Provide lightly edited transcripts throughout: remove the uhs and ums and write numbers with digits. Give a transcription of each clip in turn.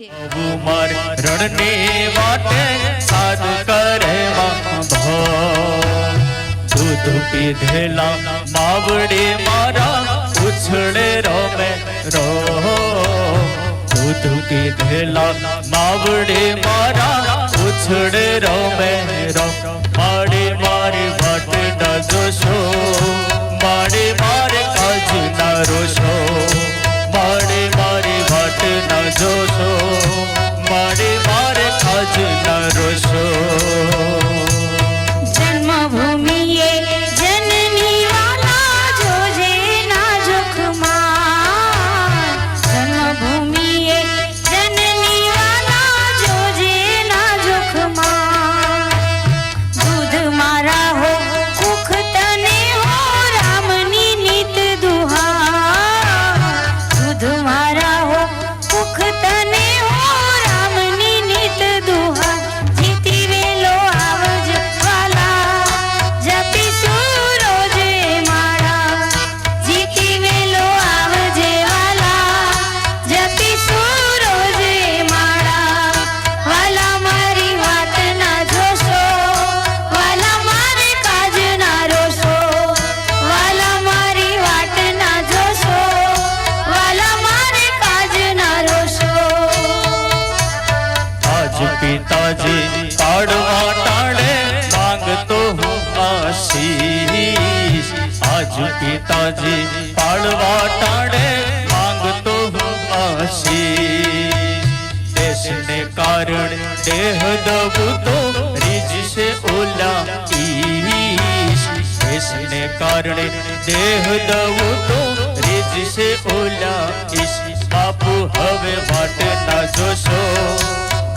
રણને વાટે સાદ કરે દૂધ પીધેલા માવડે મારા ઉછળે રમે રો દૂધ પીધેલા માવડે મારા ઉછળે રમે રો માડે મારી વાટ ના જોશો માડે મારે કાજ ના રોશો માડે મારી વાટ ના જોશો માડે મારે કાજ ના રોશો જન્મભૂમિએ જનની વાલા જોજે ના જોખમાં જન્મભૂમિએ જનની વાલા જોજે ના જોખમાં દૂધ મારા હો કુખ તને હો રામની નીત દુહા દૂધ મારા હો કુખ તને હો રામની નીત દુહા જીતી વેલો આવજ વાલા જપી સુરોજે મારા જીતી વેલો આવજે વાલા જપી સુરોજે મારા વાલા મારી વાત ના જોશો વાલા મારે કાજ ના રોશો વાલા મારી વાત ના જોશો વાલા મારે કાજ ના રોશો આજ પિતાજી પાડવા ટાળે માંગતો હું આશીષ આજ પિતાજી પાડવા ટાળે માંગતો હું આશીષ દેશને કારણ દેહ દબું તો રીજશે ઓલા ઈશ દેશને કારણે દેહ દબું તો રીજશે ઓલા ઈશ બાપુ હવે વાટ ના જોશો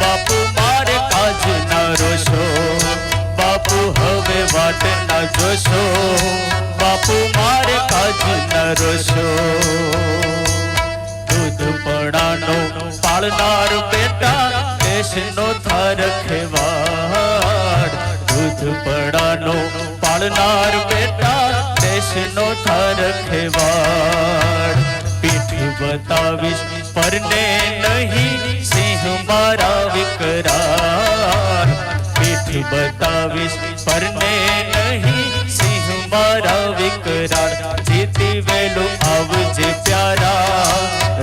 બાપુ મારે કાજ ના રોશો બાપુ હવે વાટ ના જોશો બાપુ મારે કાજ ના રોશો દૂધ પડાનો પાળનાર બેટા દેશનો થાર ખેવાડ દૂધ પડાનો પાળનાર બેટા દેશનો થાર ખેવાડ પીઠ બતાવીશ પરને નહીં સિંહ મારા વિકરાળ પીઠ બતાવીશ પરને નહીં સિંહ મારા વિકરાળ જીતી વેલો આવજે પ્યારા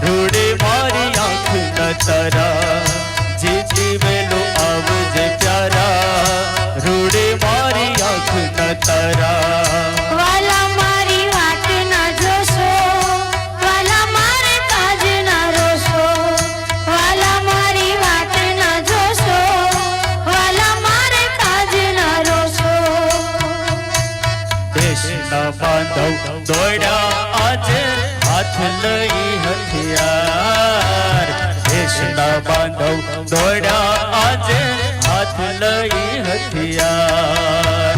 રૂડે મારી આંખ ન તારા જીતી વેલો આવજે પ્યારા રૂડે મારી આંખ ન તારા વાલા મારી વાત ના જોશો વાલા મારે કાજ ના રોશો વાલા મારી વાત ના જોશો વાલા મારે કાજ ના રોશો દેશના બાંધવ દોડ્યા આજે હાથ લઈ હથિયાર દેશના બાંધવ દોડ્યા આજે હાથ લઈ હથિયાર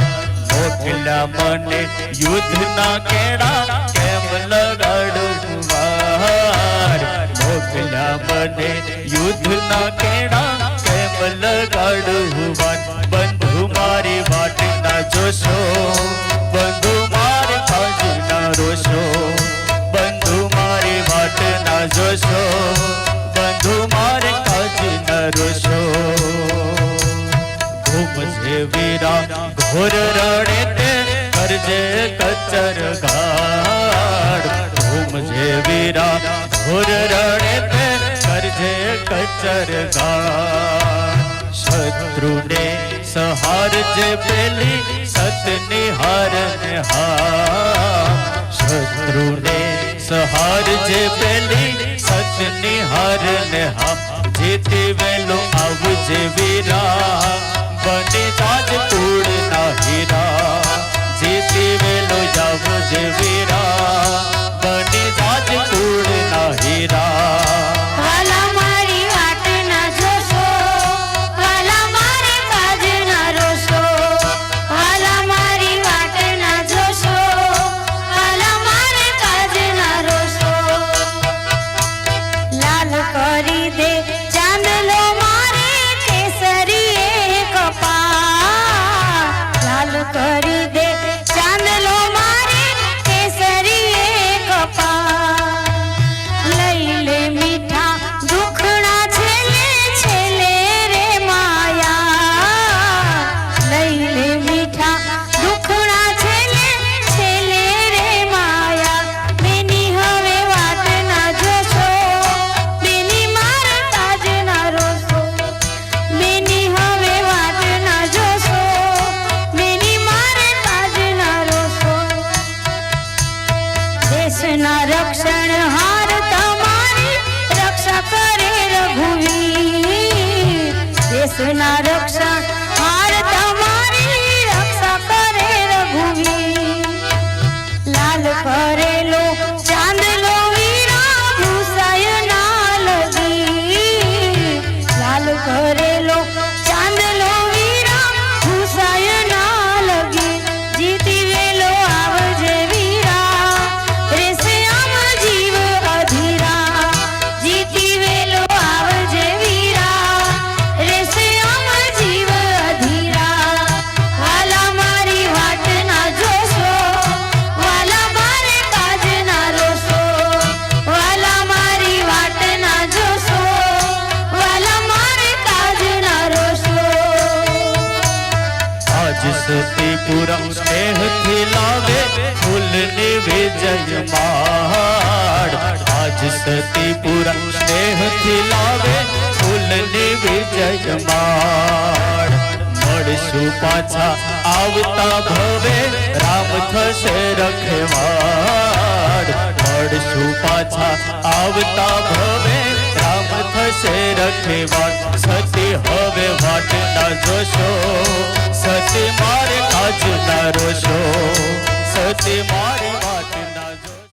મોકલ્યા મને યુદ્ધના કેડા કેમ લગાડું વાર મોકલ્યા મને યુદ્ધના કેડા કેમ લગાડું વાર બંધુ મારી વાટ ના જોશો બંધુ મારે કાજ ના રોશો બંધુ મારી વાટ ના જોશો બંધુ મારે કાજ ના રોશો ઘૂમજે વીરા ઘોર રણે તે કરજે કચર ગાડ ઘૂમજે વીરા ઘોર રણે તે કરજે કચર ગાડ શત્રુને સહારજે પેલી સતની હાર ને હા શત્રુને સહારજે પેલી સતની હાર ને હા જીતી વેલો આવજે વીરા બને જાજ કુળ ના હીરા જીતી વેલો આવજે વીરા બને જાજ કુળ ના હીરા વાલા મારી વાત ના જોશો વાલા મારે કાજ ના રોશો વાલા મારી વાત ના જોશો વાલા મારે કાજ ના રોશો લાલ કરી દે ચાંદલો મારે કેસરીએ કપા લાલ કરી દે ચાંદલો મારે કેસરી દેશના રક્ષણ હાર તમારી રક્ષા કરે રઘુવીર લાલ કરેલો ચાંદલો વીરા ભૂસાય ના લગી લાલ કરેલો ચાંદલો વીરા ભૂસાય ના લગી જીતી વેલો આવજે વીરા રેસે આમ જીવ અધીરા જીતી વેલો આવજે વીરા રેસે આમ જીવ અધીરા વાલા મારી વાટ ના જોશો વાલા મારે કાજ ના રોશો વાલા મારી વાટ ના જોશો વાલા મારે કાજ ના રોશો આજ સતીપુરમ સ્નેહથી લાવે ફૂલની વિજય માળ આજ સતીપુરમ સ્નેહથી લાવે ફૂલની વિજય માળ મળશું પાછા આવતા ભવે રામ થશે રખવાડ મળશું પાછા આવતા ભવે રામ થશે રખવાડ સતી હવે વાટ ના જોશો સતી મારે કાજ ના રોશો સતી મારી વાટ